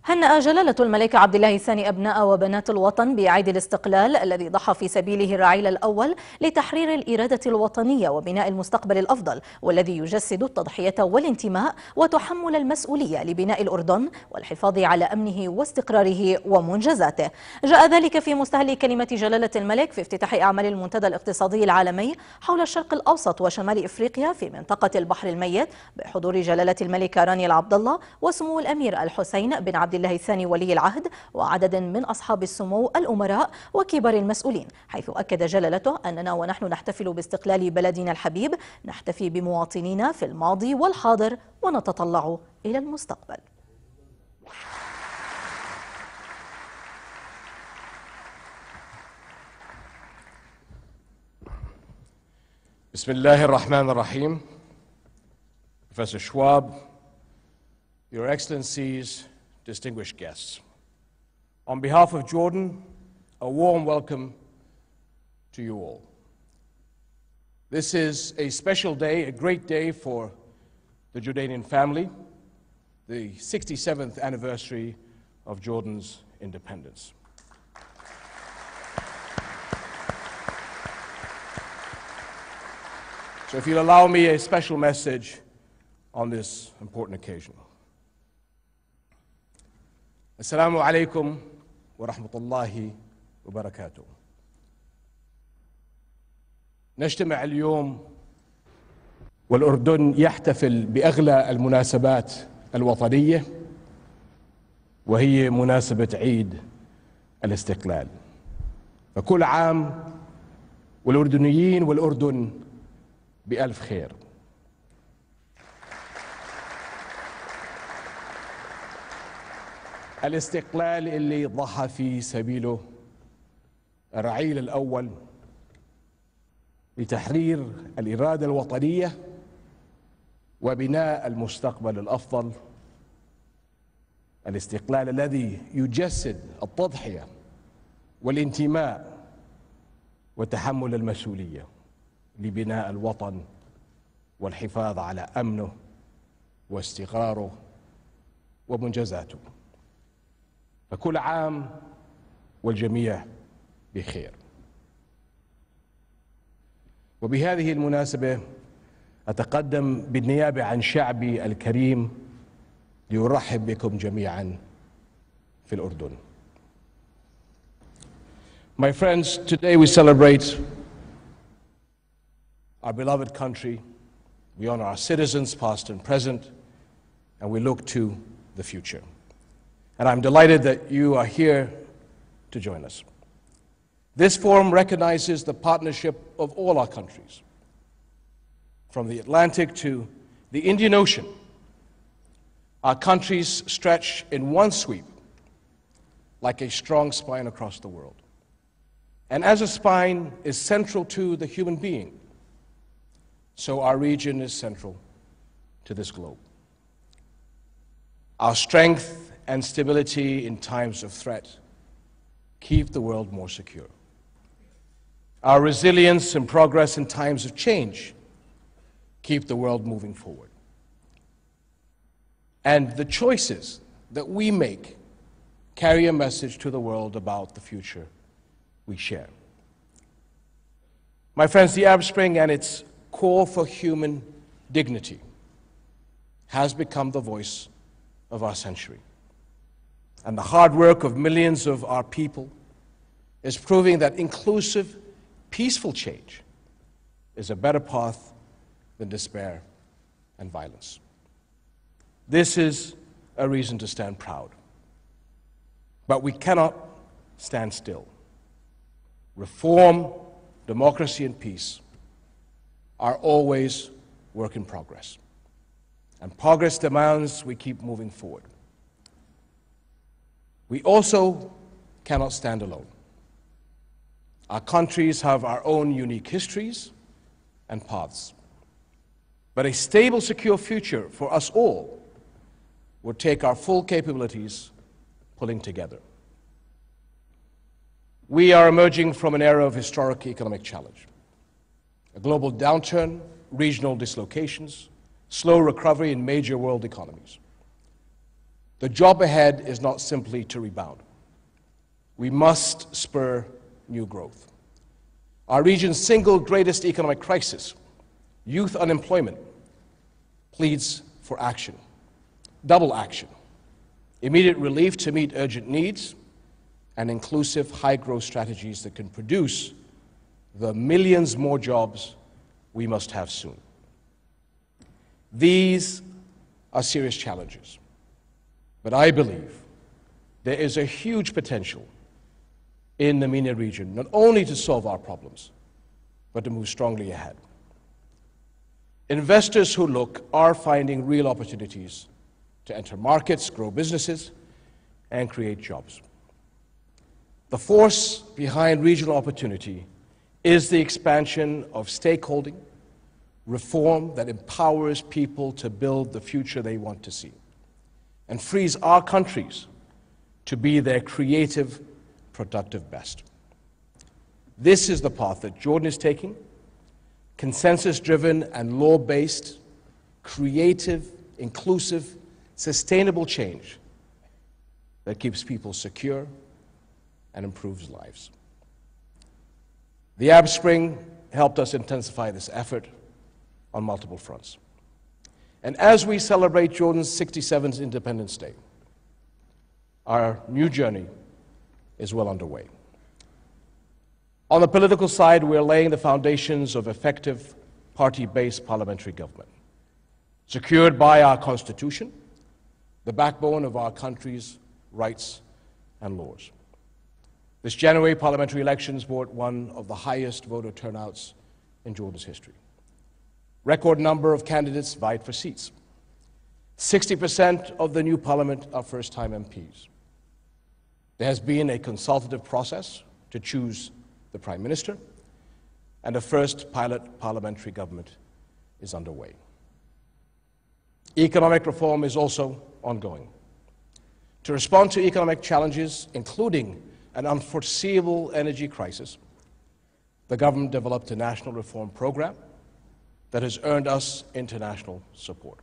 هنأ جلالة الملك عبد الله الثاني أبناء وبنات الوطن بعيد الاستقلال الذي ضحى في سبيله الرعيل الأول لتحرير الإرادة الوطنية وبناء المستقبل الأفضل، والذي يجسد التضحية والانتماء وتحمل المسؤولية لبناء الأردن والحفاظ على أمنه واستقراره ومنجزاته. جاء ذلك في مستهل كلمة جلالة الملك في افتتاح أعمال المنتدى الإقتصادي العالمي حول الشرق الأوسط وشمال إفريقيا في منطقة البحر الميت، بحضور جلالة الملكة رانيا العبد الله وسمو الأمير الحسين بن عبد الله الثاني ولي العهد وعدد من أصحاب السمو الأمراء وكبار المسؤولين، حيث أكد جلالته أننا ونحن نحتفل باستقلال بلدنا الحبيب نحتفي بمواطنينا في الماضي والحاضر ونتطلع إلى المستقبل. بسم الله الرحمن الرحيم. Professor Schwab, Your Excellencies, distinguished guests. On behalf of Jordan, a warm welcome to you all. This is a special day, a great day for the Jordanian family, the 67th anniversary of Jordan's independence. So if you'll allow me a special message on this important occasion. السلام عليكم ورحمة الله وبركاته. نجتمع اليوم والأردن يحتفل بأغلى المناسبات الوطنية، وهي مناسبة عيد الاستقلال. فكل عام والأردنيين والأردن بألف خير. الاستقلال اللي ضحى في سبيله الرعيل الأول لتحرير الإرادة الوطنية وبناء المستقبل الأفضل. الاستقلال الذي يجسد التضحية والانتماء وتحمل المسؤولية لبناء الوطن والحفاظ على أمنه واستقراره ومنجزاته. فكل عام والجميع بخير. وبهذه المناسبة أتقدم بالنيابة عن شعبي الكريم لأرحب بكم جميعا في الأردن. My friends, today we celebrate our beloved country. We honor our citizens, past and present, and we look to the future. And I'm delighted that you are here to join us. This forum recognizes the partnership of all our countries, from the Atlantic to the Indian Ocean. Our countries stretch in one sweep like a strong spine across the world. And as a spine is central to the human being, so our region is central to this globe. Our strength and stability in times of threat keep the world more secure. Our resilience and progress in times of change keep the world moving forward. And the choices that we make carry a message to the world about the future we share. My friends, the Arab Spring and its call for human dignity has become the voice of our century. And the hard work of millions of our people is proving that inclusive, peaceful change is a better path than despair and violence. This is a reason to stand proud. But we cannot stand still. Reform, democracy, and peace are always work in progress. And progress demands we keep moving forward. We also cannot stand alone. Our countries have our own unique histories and paths. But a stable, secure future for us all would take our full capabilities pulling together. We are emerging from an era of historic economic challenge. A global downturn, regional dislocations, slow recovery in major world economies. The job ahead is not simply to rebound. We must spur new growth. Our region's single greatest economic crisis, youth unemployment, pleads for action, double action, immediate relief to meet urgent needs, and inclusive high-growth strategies that can produce the millions more jobs we must have soon. These are serious challenges, but I believe there is a huge potential in the MENA region, not only to solve our problems, but to move strongly ahead. Investors who look are finding real opportunities to enter markets, grow businesses, and create jobs. The force behind regional opportunity is the expansion of stakeholding, reform that empowers people to build the future they want to see, and frees our countries to be their creative, productive best. This is the path that Jordan is taking, consensus-driven and law-based, creative, inclusive, sustainable change that keeps people secure and improves lives. The Arab Spring helped us intensify this effort on multiple fronts. And as we celebrate Jordan's 67th Independence Day, our new journey is well underway. On the political side, we are laying the foundations of effective party-based parliamentary government, secured by our Constitution, the backbone of our country's rights and laws. This January, parliamentary elections brought one of the highest voter turnouts in Jordan's history. Record number of candidates vied for seats. 60% of the new parliament are first-time MPs. There has been a consultative process to choose the Prime Minister, and a first pilot parliamentary government is underway. Economic reform is also ongoing. To respond to economic challenges, including an unforeseeable energy crisis, the government developed a national reform program that has earned us international support.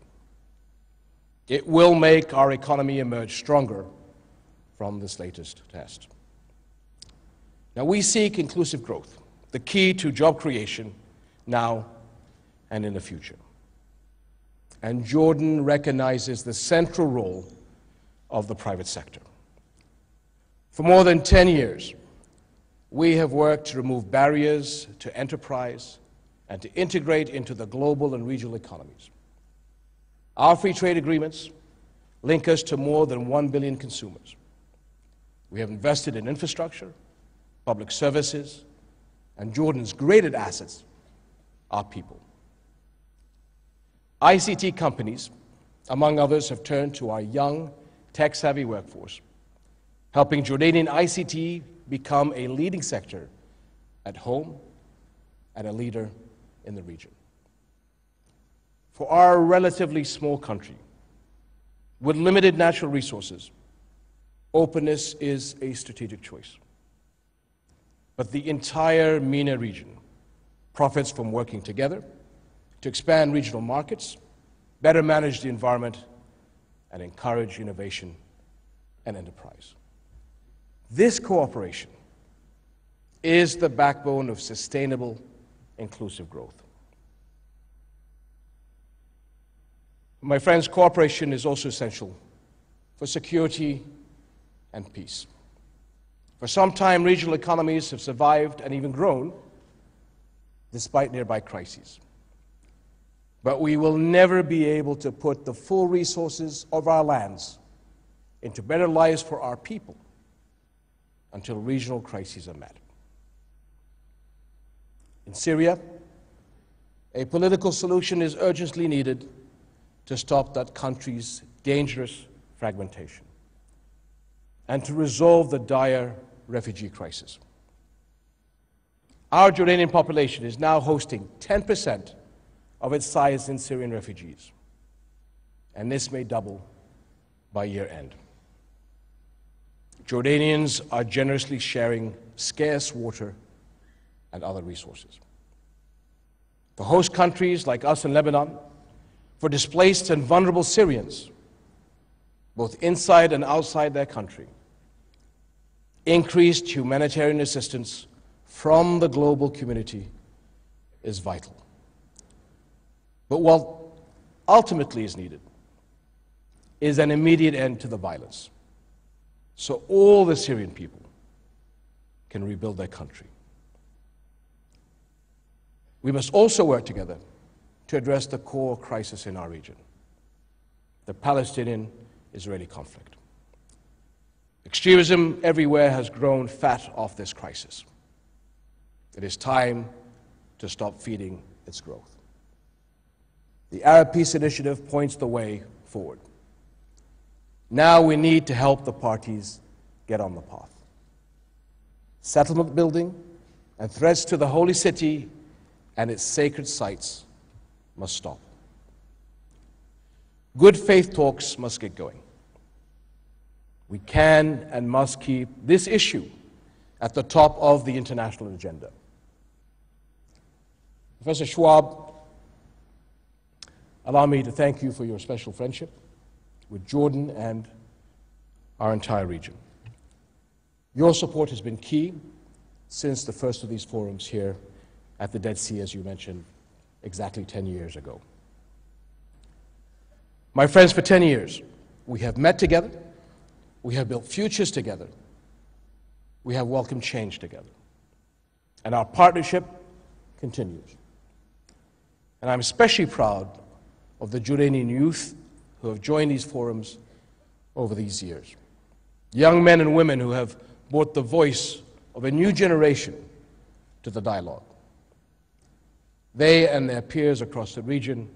It will make our economy emerge stronger from this latest test. Now, we seek inclusive growth, the key to job creation now and in the future. And Jordan recognizes the central role of the private sector. For more than 10 years, we have worked to remove barriers to enterprise and to integrate into the global and regional economies. Our free trade agreements link us to more than 1 billion consumers. We have invested in infrastructure, public services, and Jordan's greatest assets are people. ICT companies, among others, have turned to our young, tech-savvy workforce, helping Jordanian ICT become a leading sector at home and a leader in the region. For our relatively small country, with limited natural resources, openness is a strategic choice. But the entire MENA region profits from working together to expand regional markets, better manage the environment, and encourage innovation and enterprise. This cooperation is the backbone of sustainable, inclusive growth. My friends, cooperation is also essential for security and peace. For some time, regional economies have survived and even grown despite nearby crises. But we will never be able to put the full resources of our lands into better lives for our people until regional crises are met. In Syria, a political solution is urgently needed to stop that country's dangerous fragmentation and to resolve the dire refugee crisis. Our Jordanian population is now hosting 10% of its size in Syrian refugees, and this may double by year end. Jordanians are generously sharing scarce water and other resources. For host countries like us in Lebanon, for displaced and vulnerable Syrians, both inside and outside their country, increased humanitarian assistance from the global community is vital. But what ultimately is needed is an immediate end to the violence, so all the Syrian people can rebuild their country. We must also work together to address the core crisis in our region, the Palestinian-Israeli conflict. Extremism everywhere has grown fat off this crisis. It is time to stop feeding its growth. The Arab Peace Initiative points the way forward. Now we need to help the parties get on the path. Settlement building and threats to the holy city and its sacred sites must stop. Good faith talks must get going. We can and must keep this issue at the top of the international agenda. Professor Schwab, allow me to thank you for your special friendship with Jordan and our entire region. Your support has been key since the first of these forums here at the Dead Sea, as you mentioned, exactly 10 years ago. My friends, for 10 years, we have met together, we have built futures together, we have welcomed change together, and our partnership continues. And I'm especially proud of the Jordanian youth who have joined these forums over these years. Young men and women who have brought the voice of a new generation to the dialogue. They and their peers across the region,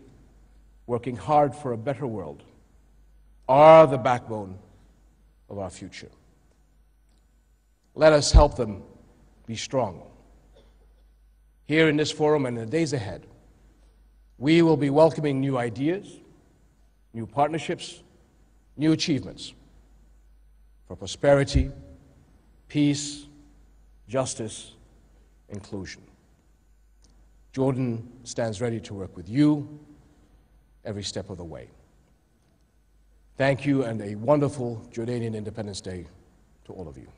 working hard for a better world, are the backbone of our future. Let us help them be strong. Here in this forum and in the days ahead, we will be welcoming new ideas, new partnerships, new achievements for prosperity, peace, justice, inclusion. Jordan stands ready to work with you every step of the way. Thank you, and a wonderful Jordanian Independence Day to all of you.